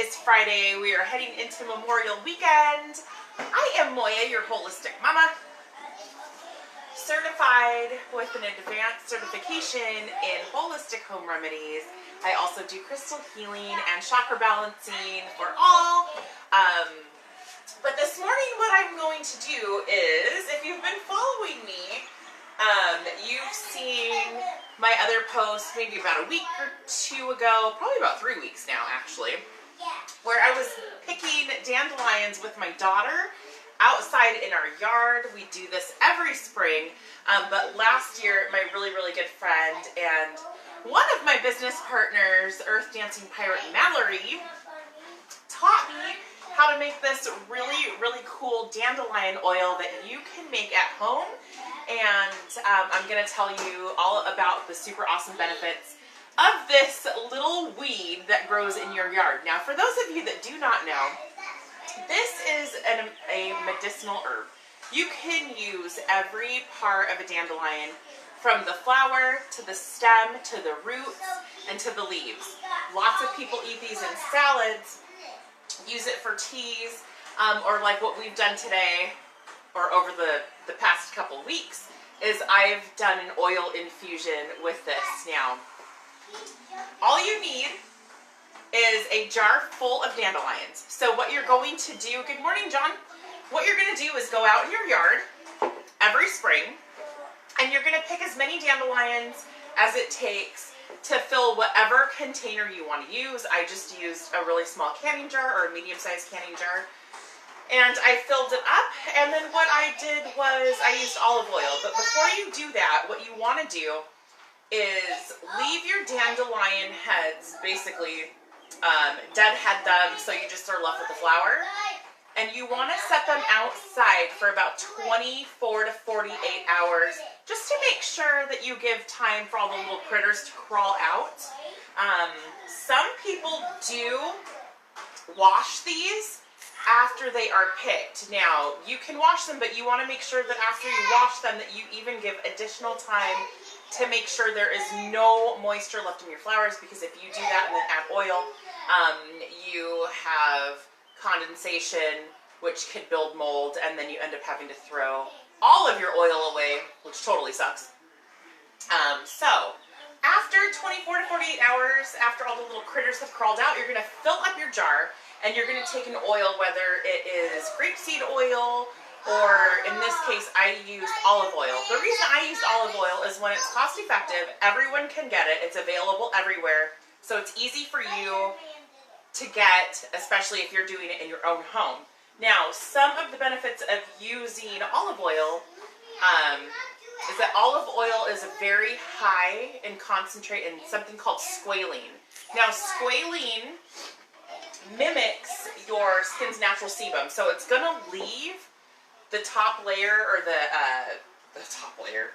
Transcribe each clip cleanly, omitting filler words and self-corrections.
is Friday. We are heading into Memorial Weekend. I am Moya, your holistic mama, certified with an advanced certification in holistic home remedies. I also do crystal healing and chakra balancing for all. But this morning what I'm going to do is, if you've been following me, you've seen my other post maybe about a week or two ago, probably about 3 weeks now actually, where I was picking dandelions with my daughter outside in our yard. We do this every spring, but last year my really good friend and one of my business partners, Earth Dancing Pirate Mallory, taught me how to make this really cool dandelion oil that you can make at home. And I'm going to tell you all about the super awesome benefits of this little weed that grows in your yard. Now, for those of you that do not know, this is a medicinal herb. You can use every part of a dandelion, from the flower to the stem to the roots and to the leaves. Lots of people eat these in salads, use it for teas, or like what we've done today or over the past couple weeks is I've done an oil infusion with this. Now, all you need is a jar full of dandelions. So what you're going to do, good morning John, what you're going to do is go out in your yard every spring and you're going to pick as many dandelions as it takes to fill whatever container you want to use. I just used a really small canning jar or a medium-sized canning jar. And I filled it up, and then what I did was I used olive oil. But before you do that, what you want to do is leave your dandelion heads, basically deadhead them, so you just are left with the flower. And you want to set them outside for about 24 to 48 hours, just to make sure that you give time for all the little critters to crawl out. Some people do wash these after they are picked. Now, you can wash them, but you want to make sure that after you wash them that you even give additional time to make sure there is no moisture left in your flowers, because if you do that and then add oil, you have condensation, which could build mold, and then you end up having to throw all of your oil away, which totally sucks. So, after 24 to 48 hours, after all the little critters have crawled out, you're going to fill up your jar, and you're going to take an oil, whether it is grapeseed oil, or in this case, I used olive oil. The reason I used olive oil is when it's cost effective, everyone can get it, it's available everywhere, so it's easy for you to get, especially if you're doing it in your own home. Now, some of the benefits of using olive oil is that olive oil is very high in concentrate in something called squalene. Now, squalene mimics your skin's natural sebum, so it's going to leave the top layer, or the top layer.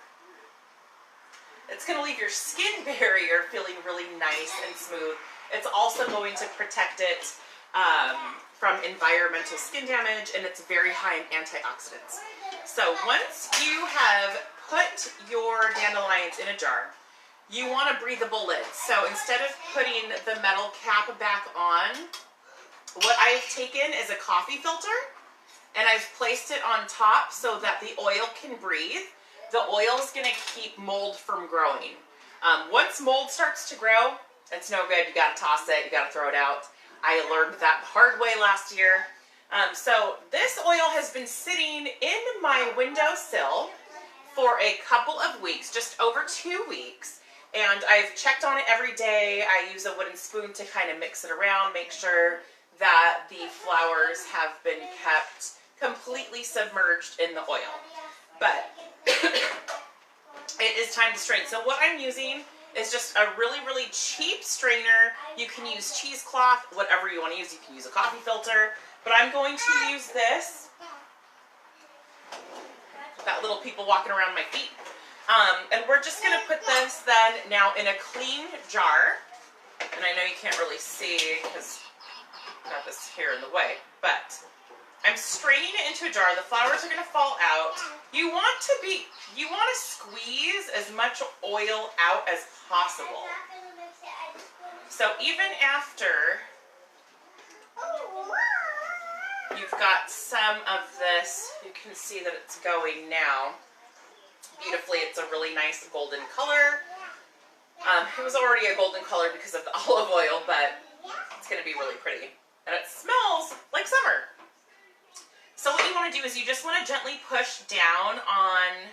It's going to leave your skin barrier feeling really nice and smooth. It's also going to protect it from environmental skin damage, and it's very high in antioxidants. So once you have put your dandelions in a jar, you want a breathable lid. So instead of putting the metal cap back on, what I've taken is a coffee filter, and I've placed it on top so that the oil can breathe. The oil is going to keep mold from growing. Once mold starts to grow, it's no good. You got to toss it. You got to throw it out. I learned that the hard way last year. So this oil has been sitting in my windowsill for a couple of weeks, just over 2 weeks. And I've checked on it every day. I use a wooden spoon to kind of mix it around, make sure that the flowers have been kept completely submerged in the oil. But it is time to strain. So what I'm using is just a really cheap strainer. You can use cheesecloth, whatever you want to use. You can use a coffee filter, but I'm going to use this. Got little people walking around my feet. And we're just going to put this then now in a clean jar. And I know you can't really see because I've got this here in the way, but I'm straining it into a jar. The flowers are going to fall out. You want to squeeze as much oil out as possible. So even after You've got some of this. You can see that it's going now beautifully. It's a really nice golden color. It was already a golden color because of the olive oil, but it's going to be really pretty. And it smells like summer. So what you want to do is you just want to gently push down on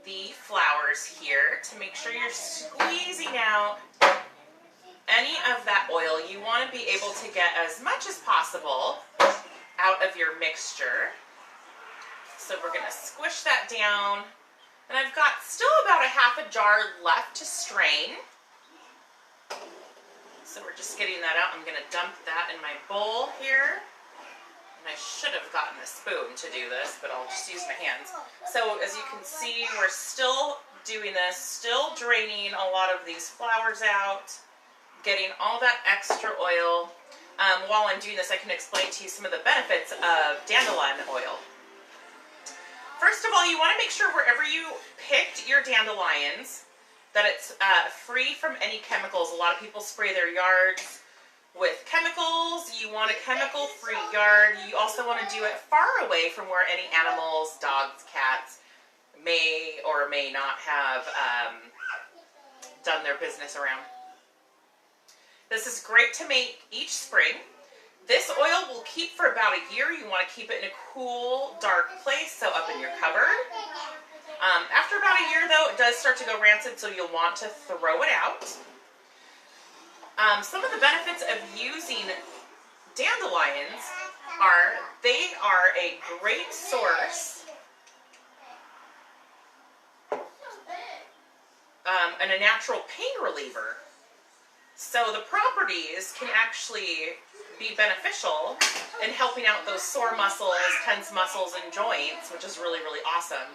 the flowers here to make sure you're squeezing out any of that oil. You want to be able to get as much as possible out of your mixture. So we're going to squish that down. And I've got still about a half a jar left to strain. So we're just getting that out. I'm going to dump that in my bowl here. And I should have gotten a spoon to do this, but I'll just use my hands. So as you can see, we're still doing this, still draining a lot of these flowers out, getting all that extra oil. While I'm doing this, I can explain to you some of the benefits of dandelion oil. First of all, you want to make sure wherever you picked your dandelions that it's free from any chemicals. A lot of people spray their yards with chemicals. You want a chemical-free yard. You also want to do it far away from where any animals, dogs, cats may or may not have done their business around. This is great to make each spring. This oil will keep for about a year. You want to keep it in a cool, dark place, so up in your cupboard. After about a year, though, it does start to go rancid, so you'll want to throw it out. Some of the benefits of using dandelions are they are a great source and a natural pain reliever. So the properties can actually be beneficial in helping out those sore muscles, tense muscles, and joints, which is really, really awesome.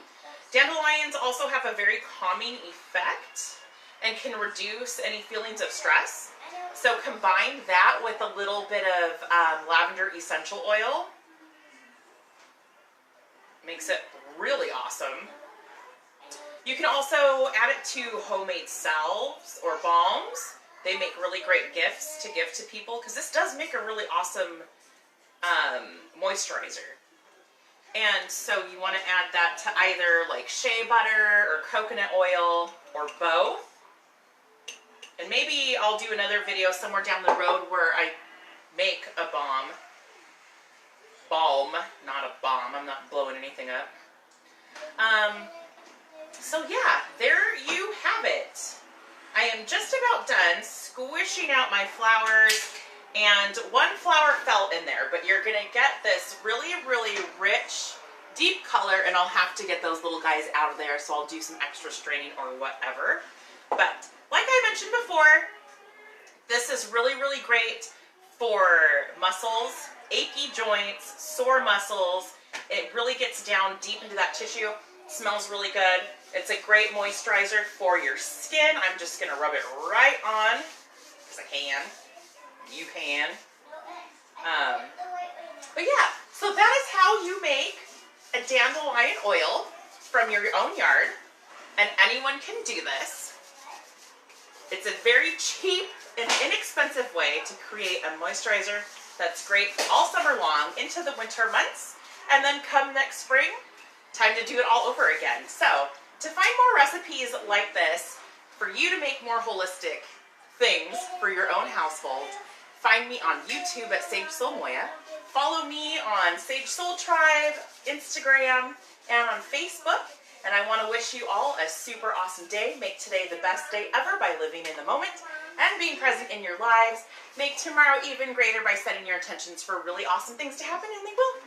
Dandelions also have a very calming effect and can reduce any feelings of stress. So combine that with a little bit of lavender essential oil. Makes it really awesome. You can also add it to homemade salves or balms. They make really great gifts to give to people because this does make a really awesome moisturizer. And so you want to add that to either like shea butter or coconut oil or both. And maybe I'll do another video somewhere down the road where I make a balm, not a bomb. I'm not blowing anything up. So yeah, there you have it. I am just about done squishing out my flowers, and one flower fell in there, but you're gonna get this really, really rich, deep color, and I'll have to get those little guys out of there, so I'll do some extra straining or whatever. But like I mentioned before, this is really, really great for muscles, achy joints, sore muscles. It really gets down deep into that tissue. Smells really good. It's a great moisturizer for your skin. I'm just going to rub it right on because I can. You can. But yeah, so that is how you make a dandelion oil from your own yard. And anyone can do this. It's a very cheap and inexpensive way to create a moisturizer that's great all summer long into the winter months. And then come next spring, time to do it all over again. So to find more recipes like this, for you to make more holistic things for your own household, find me on YouTube at Sage Soul Moya. Follow me on Sage Soul Tribe, Instagram, and on Facebook. And I want to wish you all a super awesome day. Make today the best day ever by living in the moment and being present in your lives. Make tomorrow even greater by setting your intentions for really awesome things to happen, and they will.